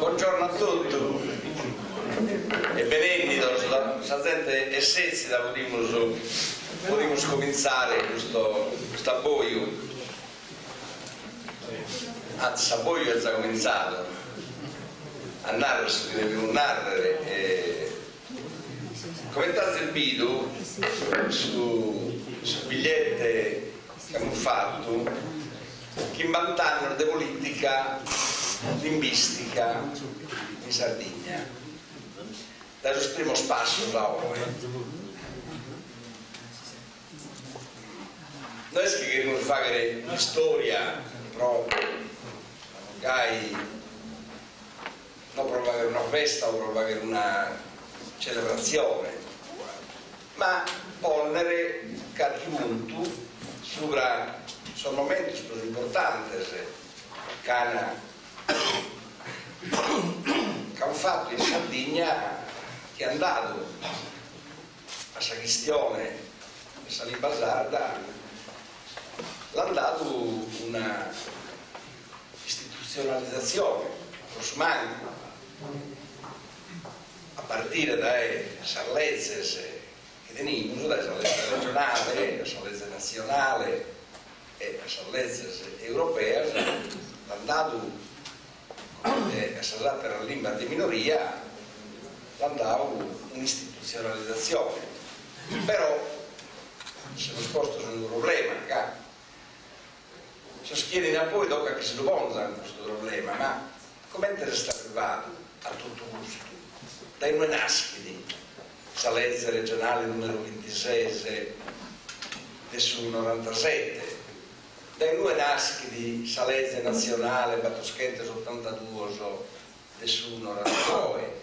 Buongiorno a tutti e benvenuti. La gente è sessida, podemos cominciare questo abboio. Anzi, l'abboio è già cominciato. A narrare si deve un narrare. Commentate il video su biglietti che abbiamo fatto che inventano di politica linguistica in Sardegna. Dal primo passo da oggi. Noi che fare una storia proprio, magari non provare una festa o provare una celebrazione, ma ponere qualche punto sono momenti importanti che hanno fatto in Sardegna, che è andato a questa questione di Salim Sarda, l'ha dato una istituzionalizzazione, lo smanco, a partire dai salezze che teniamo, dalle salezze regionali, le salezze nazionali e le salezze europee, l'ha dato per la lingua di minoria, l'ha dato un'istituzionalizzazione. Però se lo sposto su un problema, si chiede da poi dopo che si lo ponga questo problema, ma come è stato arrivato a tutto questo? Dai due nasciti, salezze regionale numero 26 del 97, dai due nasciti, salezze nazionale Batoschente 82 del 99,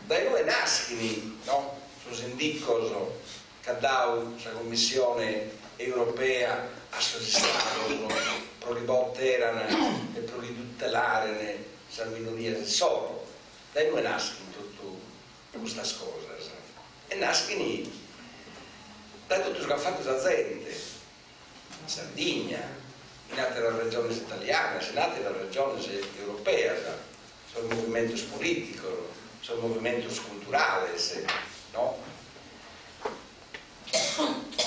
dai due nasciti, no? Sus indicoso che ha dato la Commissione europea a Stato pro riportare e pro tutelare la minoria del solo. Dai due nascono tutte queste cose e nascono da tutto ciò che ha fatto la gente in Sardegna, in altre regioni italiane, in altre regioni europee, sono movimenti politici, sono movimenti culturali, no?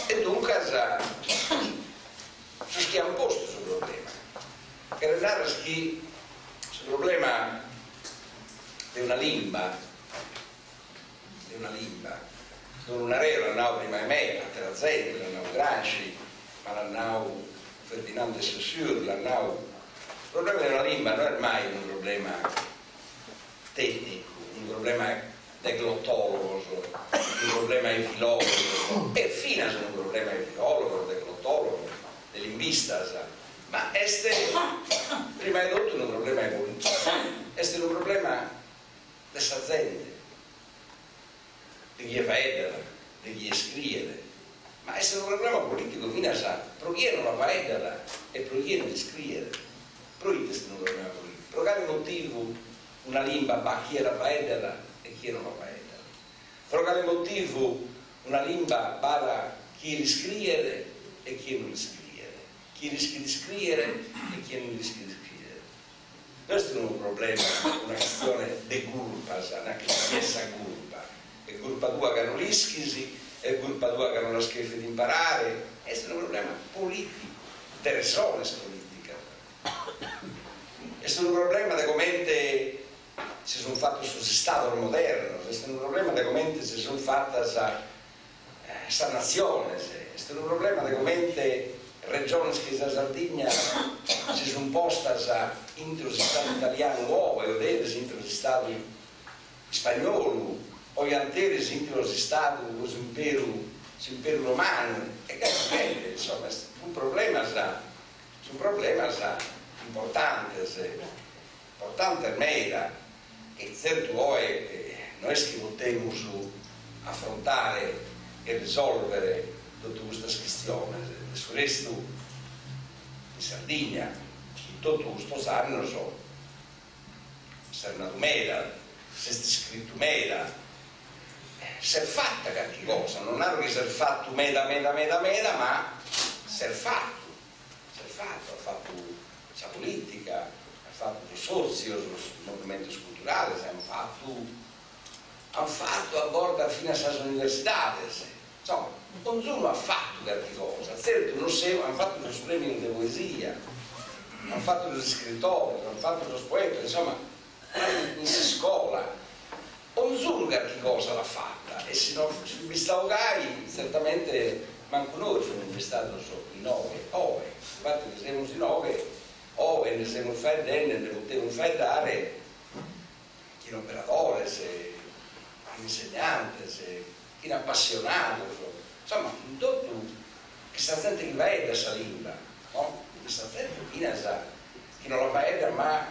E dunque si schiava un posto sul problema, che era sul problema di una lingua, non una regola, l'hanno prima di me, a Terrazzente, l'hanno Gramsci, ma l'hanno Ferdinando de Saussure, l'hanno... Il problema della lingua non è mai un problema tecnico, un problema del glottologo, un problema di filologo, e fino a un problema di filologo, del glottologo, del linguista, ma è prima di tutto un problema di politica, è un problema della gente, di chi vede, di chi scrive, ma è un problema politico fino a sa, per chi non la vede e per chi non scrive, per chi è un problema politico, per quale motivo una lingua va chi la vede e chi non la vede, per quale motivo una lingua va chi li scrive e chi non li scrive, chi rischia di scrivere e chi non rischia di scrivere. Questo è un problema, una questione di gruppa, una stessa gruppa, è colpa tua che non rischi, è colpa tua che non la scrivi di imparare, è un problema politico, persone politiche, è un problema di come si sono fatti sul Stato moderno, è un problema di come si sono fatte questa nazione, è un problema di come regioni che la Sardegna si sono poste entro lo Stato italiano nuovo e adesso entro lo Stato spagnolo o anteri entro lo Stato l'impero romano, e che insomma è un problema importante mera, che certo è noi che possiamo affrontare e risolvere tutte queste questioni. Su questo in Sardegna in tutto questo anno si è nato mera, si è scritto mera, si è fatta qualche cosa, non è che si è fatto meda, ma si è fatto, ha fatto la politica, ha fatto lo consorcios, los movimientos culturales han fatto a bordo fino a essas universidades. Insomma, ognuno ha fatto qualche cosa. Certo, non sei, hanno fatto lo premio di poesia, hanno fatto gli scrittori, hanno fatto lo poeta, insomma, in scuola. Ognuno qualche cosa l'ha fatta. E se non vi stavo gai, certamente manco noi siamo stati in 9, infatti ne siamo in 9, ne siamo fatti, ne potevo fare dare chi è un operatore, se insegnante, chi è appassionato, insomma, tutto questa gente che va a questa lingua, no? Questa gente che non la va a ma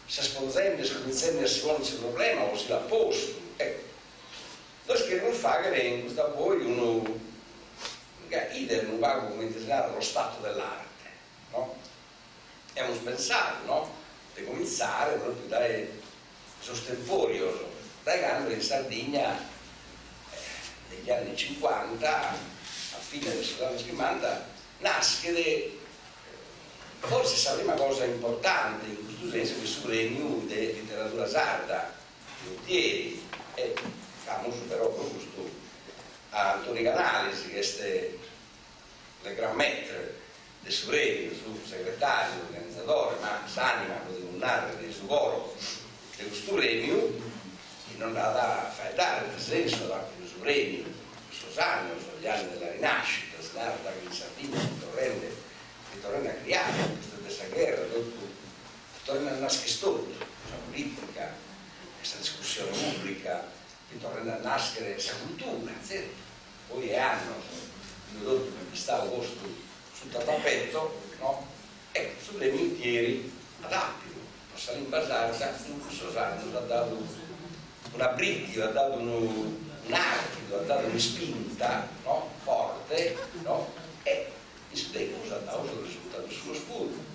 si sposando, si cominciando a svolgere il problema o si l'ha posto. Ecco, noi scriviamo fare in questa poi uno idem un vago come designare lo stato dell'arte, no? E abbiamo pensato, no? Di cominciare proprio dai sostentorio dai Gandoli in Sardegna negli anni 50, a fine degli anni 50, nasce forse la prima cosa importante in questo senso che sul regno di letteratura sarda, di Uttieri, e famoso però questo a Antonio Canales, che è il gran maître del suo regno, il suo segretario, organizzatore, ma s'anima di un narro del suo coro, di questo regno, e non ha da fare dare per senso anche del suo regno, il suo anni, gli anni della rinascita, si narra che in Sardegna si torna a creare questa guerra, dopo torna a nascere storia, questa politica, questa discussione pubblica, che torna a nascere questa cultura, certo. Poi hanno, dopo che stava posto sul tappeto, no? Ecco, sulle mintieri adatti, Salim Basarda, in questo anno ha dato una bricchia, ha dato un archido, ha dato una spinta, no? Forte, no? E in spiego ha dato il risultato sullo scudo.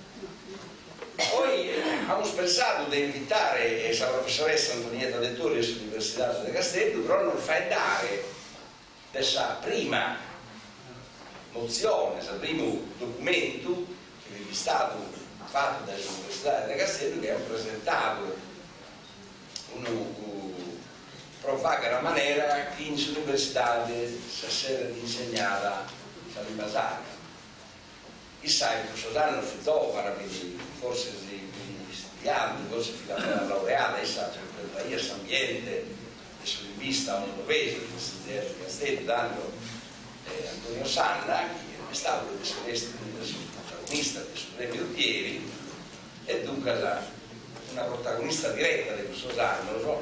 Poi abbiamo pensato di invitare la professoressa Antonietta De Torres dell'Università di Castello, però non fa dare questa prima mozione, questo primo documento che è stato fatto dall'Università di Castello, che hanno presentato provare una maniera che in università si essere insegnata la lingua sarda. Chissà, in questo anno forse studiando, forse fino a laureata, essa per il paese ambiente, adesso in vista a un dovese, il Castello, dando Antonio Sanna, che è stato il protagonista del suo premio Uttieri, e dunque una protagonista diretta di questo anno,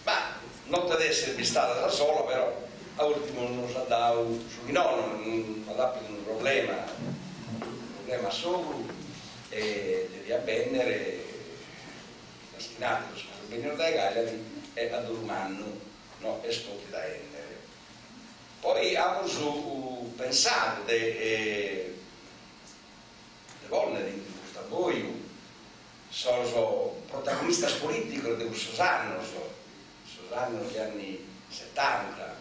ma non deve essere stata da sola, però a ultimo non si ha dato su di noi, non ha dato un problema solo, e devi abbennere la stinata sul Benio dai Cagliari e ad un anno, no, e scopi da endere. Poi abbiamo pensato le donne di questo voi sono protagonistas políticos de questo anno, degli anni 70,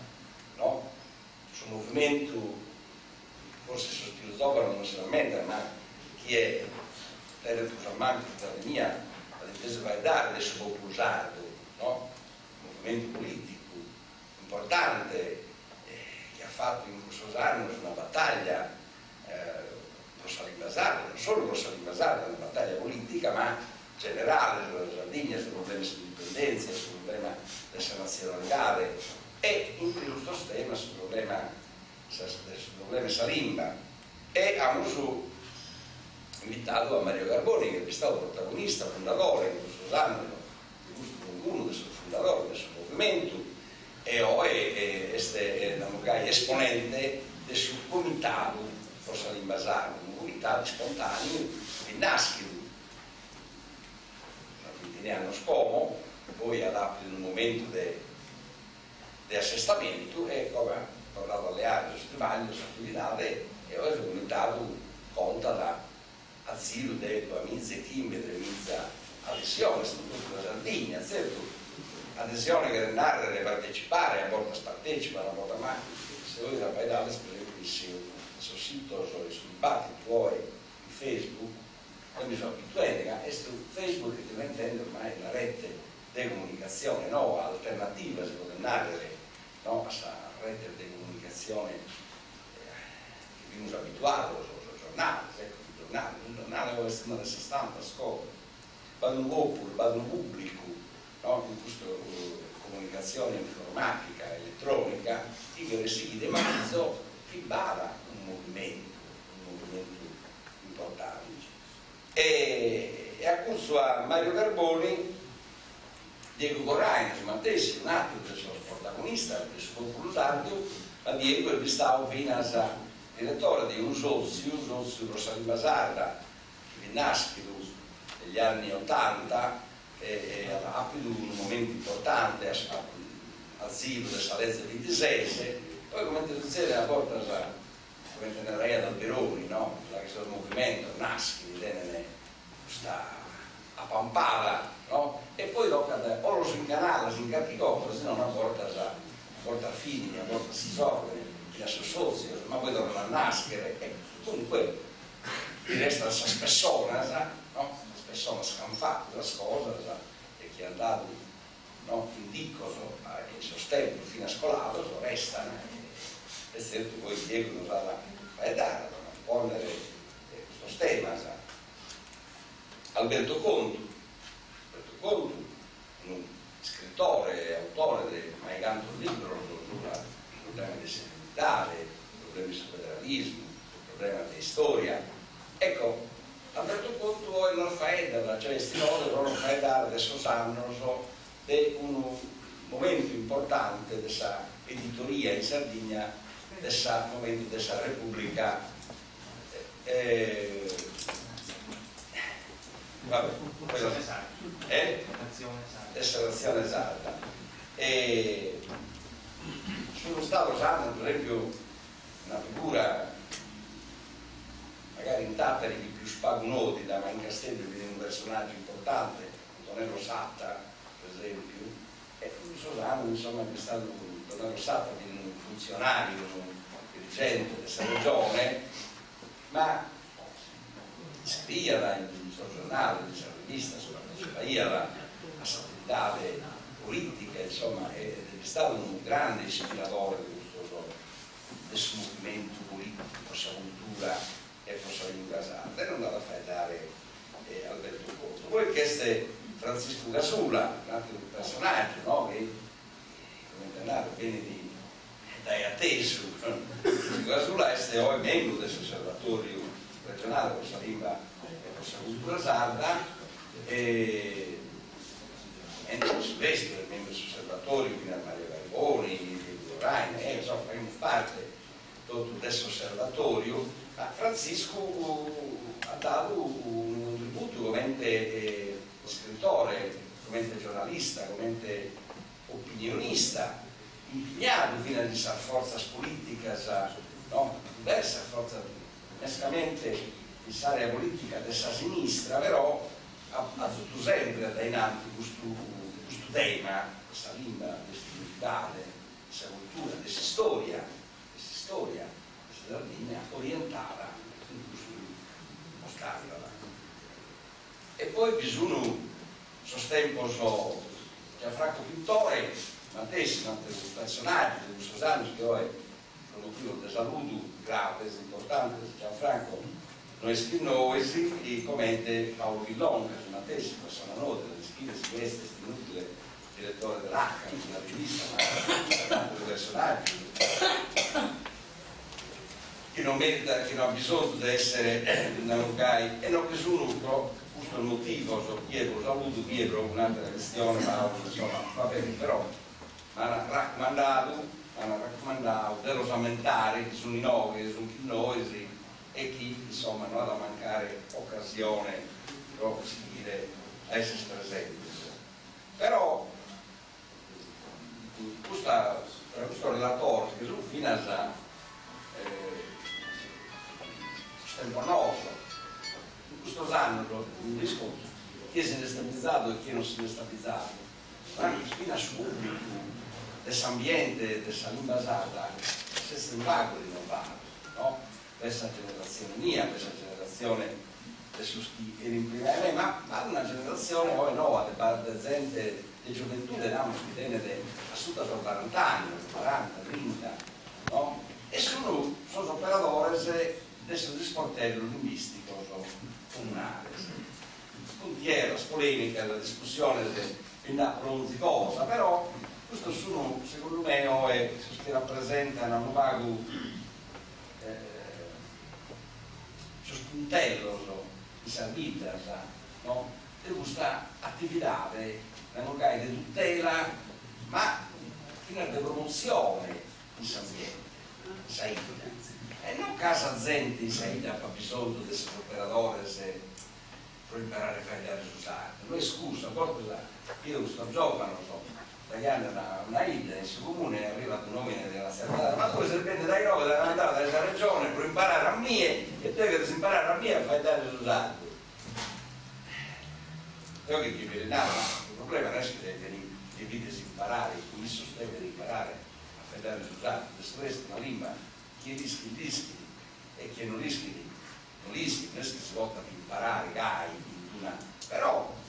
no? Su movimento forse si sviluppava non si lamenta, ma chi è l'era manco della mia all'intesa vai dare adesso può usato, no? Un movimento politico importante che ha fatto in questo anno una battaglia per Salim Basarda, non solo per Salim Basarda, una battaglia politica, ma generale sulla Sardegna, sul problema dell'indipendenza, sul problema della nazionalità e in più questo tema sul problema Salimba. E abbiamo invitato a Mario Carboni, che è stato protagonista, fondatore in questo anno, uno dei fondatori del suo movimento, e oggi è esponente del suo comitato per Salim Basarda, un comitato spontaneo che nasce l'anno scomo, poi adapta in un momento di assestamento e come ha parlato alle altre settimane, attività e oggi il comitato conta da asilo dei amici e team dell'inizia adesione, soprattutto la Sardegna, certo, adesione che narrare partecipare, a volte partecipano, a volte ma se voi la paidate, per esempio, sul sito, sul dibattito tuoi, in Facebook, mi sono abituato, e su Facebook diventando ormai una rete di comunicazione, no? Alternativa, si può andare, no? A questa rete di comunicazione che abbiamo abituato, sono giornali, ecco, un giornale può essere una stampa, scuola, vado un popolo, vado un pubblico, no? In questa comunicazione informatica, elettronica, che reside mezzo, che bada un movimento importante. E a corso a Mario Carboni, Diego Corraine, matessi, un altro del suo protagonista, del suo popolo, ma Diego è stato fino a direttore di un sozio Rosalì Basarda, che nasce negli anni 80 e ha avuto un momento importante al silo del Salezzo 26, poi come ti dicevo la porta come nella Rea d'Alberoni, no? Il movimento nasce, sta a Pampala, no? E poi dopo o lo si incanala, si incarticò, se no una porta figli, una porta si sorge, la sua sozio, ma poi torna a nascere, e comunque ti resta questa spessona, no? La spessona scanfata, la cosa, e chi è andato, no? In diccoso, in sostegno fino a scolato, restano, e certo poi Diego non va a dare, a porre questo tema, Alberto Contu, un scrittore, autore del mai canto libro, il problema di sessualità, il problema del federalismo, il problema di storia. Ecco, Alberto Contu è non fa edera, cioè stinore non fa edera adesso sanno di un momento importante della editoria in Sardegna, del momento della Repubblica. Vabbè, l'azione esatta. E sono stato usando per esempio una figura magari intatta di più spagunoti da in Castello, di un personaggio importante, Antonello Satta per esempio, e usando insomma che è stato Antonello Satta, un funzionario, un dirigente della regione, ma scriveva in un suo giornale, in una rivista, scriveva la attività politica, insomma, è stato un grande ispiratore di questo movimento politico, questa cultura e questa lingua sarda, e non andava a fare Alberto Contu. Poi questo Francisco Gasula, un altro personaggio, no? Che come andare viene dai atteso. Francisco Gasula è oggi membro dell'osservatorio regionale con la lingua e con la cultura sarda, e nel sud-est è membro dell'osservatorio fino a Mario Carboni, Diego Corraine, insomma, facciamo parte di tutto questo osservatorio. Ma Francisco ha dato un contributo come scrittore, come giornalista, come opinionista, impegnato fino a questa forza politica, no? Diversa forza mescamente di area politica della sinistra, però ha tutto sempre da in avanti questo tema, questa lingua, questa identità, questa cultura, questa storia, questa linea orientata in questo mostrarla. E poi bisogna sostenere Gianfranco Pittore, ma stesso, un altro personaggio di questo anni che oggi sono qui, saluto grave, importante, Gianfranco, noi scriviamo e commenta Paolo Villon, che è una tesi, persona nota, scrive su questo, inutile direttore dell'H, una rivista, ma tanto di personaggi, che non merita, che non ha bisogno di essere nanugai, e non bisogna, questo è il motivo, Pietro, saluto Pietro, un'altra questione, ma insomma, va bene, però mi hanno raccomandato dello sammentare, che sono i novi, sono chi noi, e chi insomma non ha da mancare occasione proprio dire essere presenti. Però questo relatore che sono fino a stemponoso in questo anno un discorso chi è destabilizzato e chi non si è destabilizzato, ma fino a su pubblico dell'ambiente, della lingua basata, senza un vago di non fare, no? Questa generazione mia, questa generazione adesso chi era in prima ma una generazione poi nuova, di gente di gioventù dell'anno che tiene assoluta per 40 anni, 40, 30, no? E sono operatori del sportello linguistico comunale. Contiera, polemica, la discussione di qualunque cosa, però questo sono, secondo me, che rappresentano un vago spuntello di salvita, no? Di questa attività di tutela, ma fino a promozione di ambiente, e non casa gente ha bisogno di essere operatore per imparare a fare i risultati. Noi scusa, io sto giovane, non so, dagli anni una ilha nel suo comune arriva il nome della serata, ma tu sei dipende dai rovi della mandata della regione per imparare a mie e te che imparare a mie a fare dare risultati. Io che ti vedo, il problema non è che devi imparare, il sostegno di imparare a fare dare risultati, questo è una lingua, chi rischi e chi non rischi, non è che si vota per imparare, però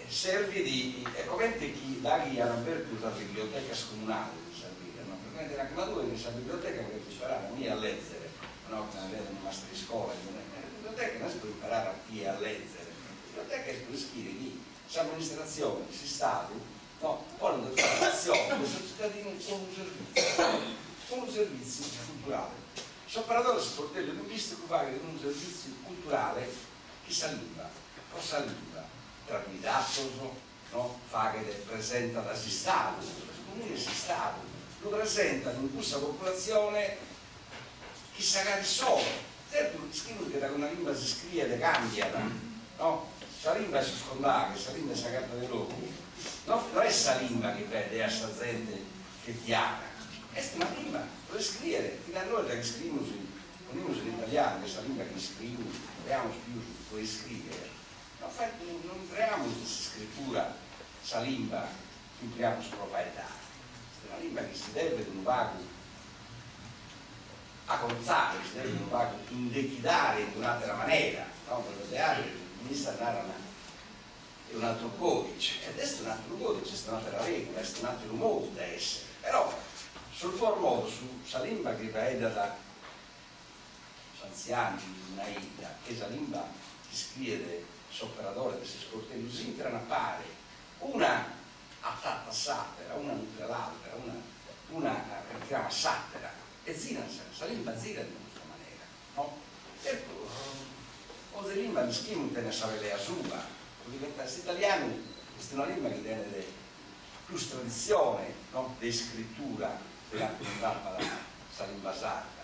serve di, è come chi da chi hanno aperto la biblioteca scomunale di Salvini, no? Per me la due in questa biblioteca per imparare a me a leggere, no? Che avete una maestra di scuola, la biblioteca non si può imparare a chi a leggere, la biblioteca è per scrivere di amministrazione, si Stato, no? Poi la dotazione, i cittadini sono un servizio culturale. L'operatore sportello linguistico paga di un servizio culturale che saliva, o saliva, tranquillizzato, no? Fa che presenta l'assistato, il comune assistato, lo presenta in questa popolazione che sa che solo, certo scrive che da una lingua si scrive e cambia, no? La lingua si sconda, che la lingua si carta dei loro, no? Non è la lingua che vede a sta gente che chiama. È una lingua, puoi scrivere, fino a noi che scriviamo in italiano, questa lingua che scriviamo, non abbiamo più, puoi scrivere. Non creiamo questa scrittura, questa lingua, che creiamo proprietà. È una lingua che si deve di un vago a cozzare, si deve di un vago indechidare in un'altra maniera, no? Per vedere, il ministro è un altro codice, ed è un altro codice, è un'altra regola, è un altro modo da essere, però sul formodo, su questa lingua che va da anziani di una ilha, che la lingua che scrive l'operatore che si sportello, si entrano a pare una attatta satira, una nutre l'altra, una che chiama satira, e la lingua zina in questa maniera, no? Certo, o le lingue di schimo te ne sapere la sua, diventare italiano, questa è una lingua che tiene più tradizione, no? Di scrittura, della lingua sarda.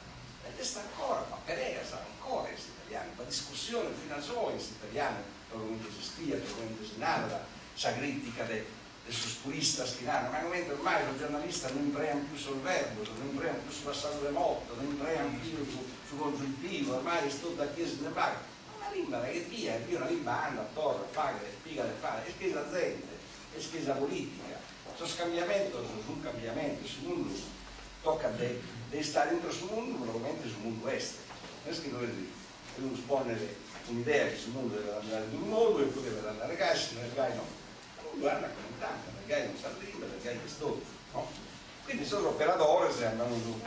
Ed è ancora, ma per lei sa ancora in italiano, ma discussione fino a solo in italiano, probabilmente si stia, probabilmente si narra, sa critica del suspurista schinano, ma ormai i giornalisti non impreano più sul verbo, non impreano più sul passato remoto, non impreano più sul congiuntivo, ormai sto da chiesa ne paga. Una lingua che via, è una lingua anda, attorno, paga, spiega le fare, è spesa gente, è spesa politica. Questo scambiamento, un cambiamento, sul mondo tocca di stare dentro sul mondo, probabilmente sul mondo estero. Non è che noi dobbiamo esponnere un'idea che sul mondo deve andare in un modo e poi deve andare a casa, nel gai no. Il mondo anda commentando, nel gai non sa prima, nel gai che sto. No? Quindi sono operatori, se andano su,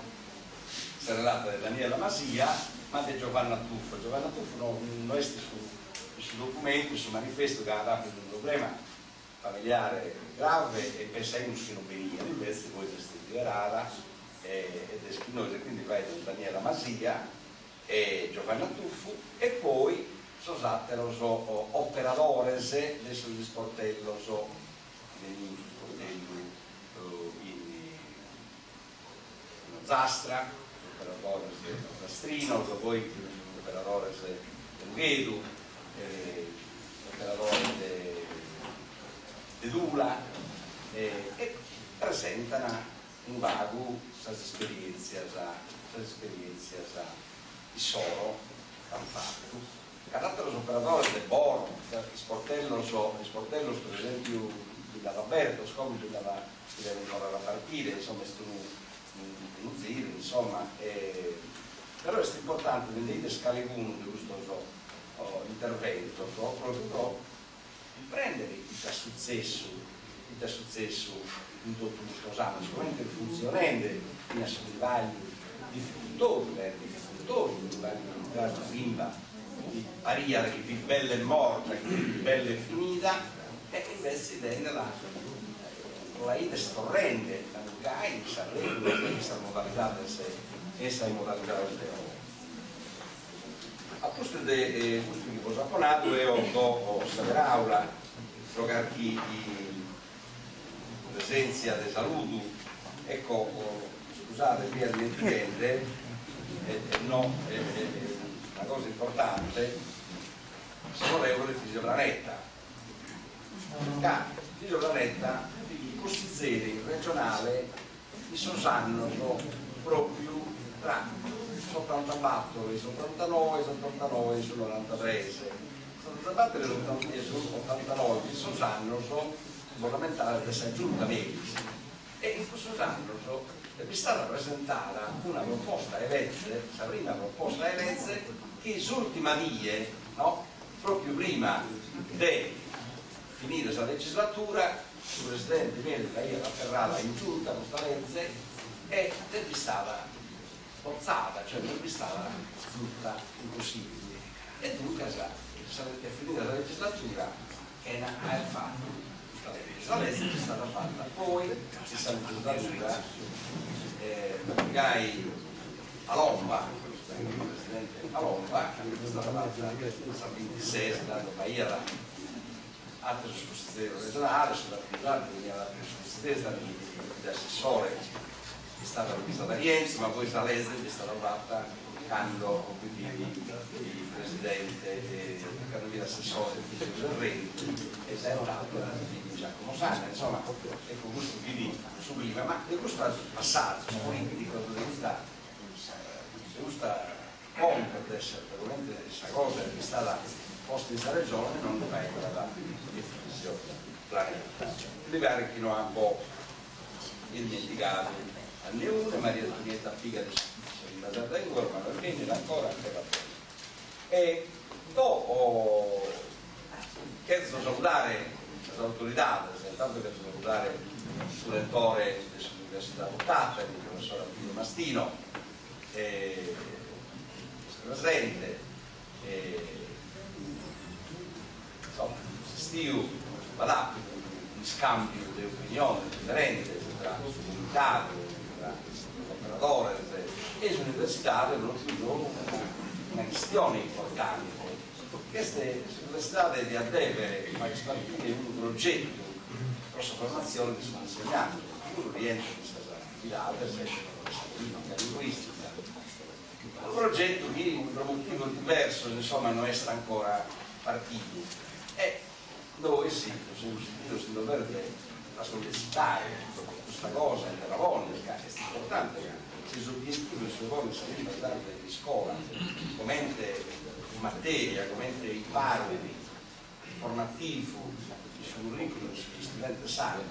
si è relata di Daniela Masia, ma di Giovanna Tuffo. Giovanna Tuffo non è su documenti, su manifesto che ha dato un problema familiare grave e pensa in un schienoperia, invece poi si è liberata ed è spinosa, quindi vai da Daniela Masia e Giovanna Tuffo e poi sono stati operatori del sportello in Zastra, operatori del Zastrino, poi operatori del Vedu, operatori di Dula e presentano un vago esperienze di solo hanno fatto. Carattere operatori del Borno, il sportello per esempio di Roberto, Scomi deve ancora partire, insomma è uno zio, insomma, però è importante vedere scale 1 di questo gioco. intervento proprio prendere il successo in tutto questo anno, sicuramente funzionando in livelli difficoltosi, la prima di pariare che più bella è morta, che più bella è finita, e invece la ida storrende, la Lugai, questa modalità del lavoro. A posto di questo che ho apponato e ho Saveraula, trocar chi presenza di saluto, ecco, scusate via dimenticante, no, una cosa importante, sono l'euro di Fisioplaneta. Fisioplaneta, il costizzere regionale, mi sono proprio tra 84 e 89, 89 e 93. 84 e 89 mi sono fondamentale della giunta medici, e in questo anno è stata presentata una proposta elezze, la prima proposta elezze, che l'ultima die, no? Proprio prima di finire questa legislatura, il presidente Medica era afferrata in giunta questa legge e è stata forzata, cioè non è stata tutta impossibile. E dunque è finita la legislatura e ha fatto la legge è stata fatta, poi si è legislatura Gai Alomba, il presidente Alomba, che è stata fatta nel 26, dando Bahia altre sostituzioni regionali, sull'attività di sostituzione dell'assessore è stata rivista da Rienzi, ma poi questa legge è stata fatta quando il presidente e l'assessore del Renti e è stato Giacomo Sanna, insomma, ecco questo quindi sublime, ma di questo passaggio politico di questa compra di essere veramente questa cosa che è stata posta in questa regione non dipende da definizione planeta. Liberi chi non ha un po' dimenticato a Neune, Maria Antonietta Figa di basata in Gorma, ma viene ancora per la poi. E dopo chiedo salutare le autorità, intanto che salutare il studentore dell'Università Bottata, il professor Antonio Mastino, presente, insomma, stiu, va un scambio di opinioni differenti tra il comunitario, tra l'operatore e l'università è proprio una questione importante. Queste università di Ardevere ma partire un progetto di grossa formazione di suoi insegnanti, uno rientra in questa attività, per esempio, linguistica. Un progetto che per un motivo diverso, insomma, non è ancora partito. E noi sì, sono sentito sin verde a sollecitare questa cosa in Ravone, perché è importante che se l'obiettivo è sulle voglie sarebbe andare di scuola, come materia, come imparo formativo, sul curriculum, sugli studenti sanno,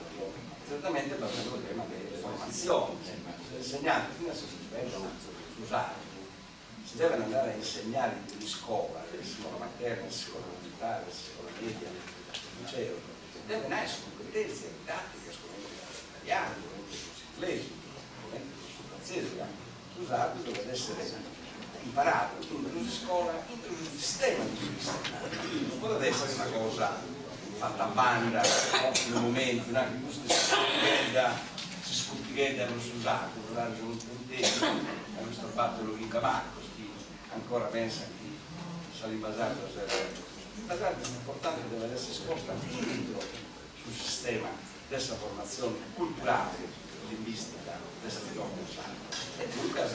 certamente parliamo del tema della formazione, gli insegnanti fino a se si vengono usati, si devono andare a insegnare in scuola, scuola materna, scuola elementare, scuola media, liceo, devono essere competenze didattiche, italiano, inglese, francese, usato deve essere imparato in scuola, in un sistema di istruzione. Non può essere una cosa fatta a banda, in un momento, in anche queste si scuppighetti non si usato, non hanno un tempo, a questo fatto lo in Camarco, chi ancora pensa che sarà basato a essere. La cosa importante deve essere esposta dentro sul sistema della formazione culturale, linguistica, della riconoscenza. E dunque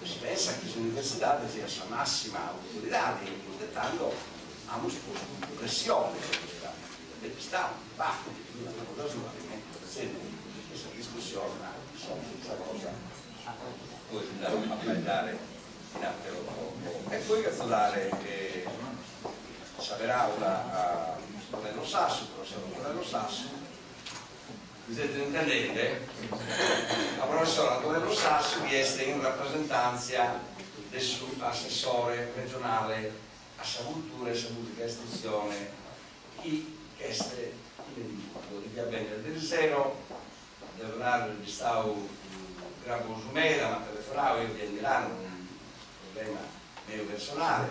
si pensa che l'università sia la massima autorità, dettando a un sposto di pressione e sta un dibattito di una cosa sua, questa discussione, ma insomma questa cosa poi andiamo a tagliare in altre ore. E poi cazzolare Saveraula a Tornello Sasso, il professor Tornello Sasso. Siete intendete? La professora Tornello Sasso vi è in rappresentanza del suo assessore regionale a sa cultura e saputo che istruzione chi queste in Edimburgo, di che avvenne del zero, devo tornare al stavo gran consumera, ma telefonavo io di Milano con un problema mio personale,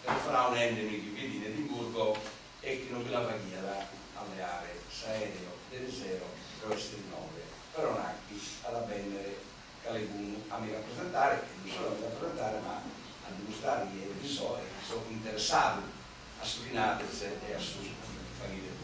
telefonavo un ente che vive in Edimburgo e che non vi la paghiera alle aree aereo del zero per essere 9 per non anche ad avvenire Calegunu a mi rappresentare, e non solo a mi rappresentare, ma a dimostrare che sono interessato a Suriname e a sue famiglie.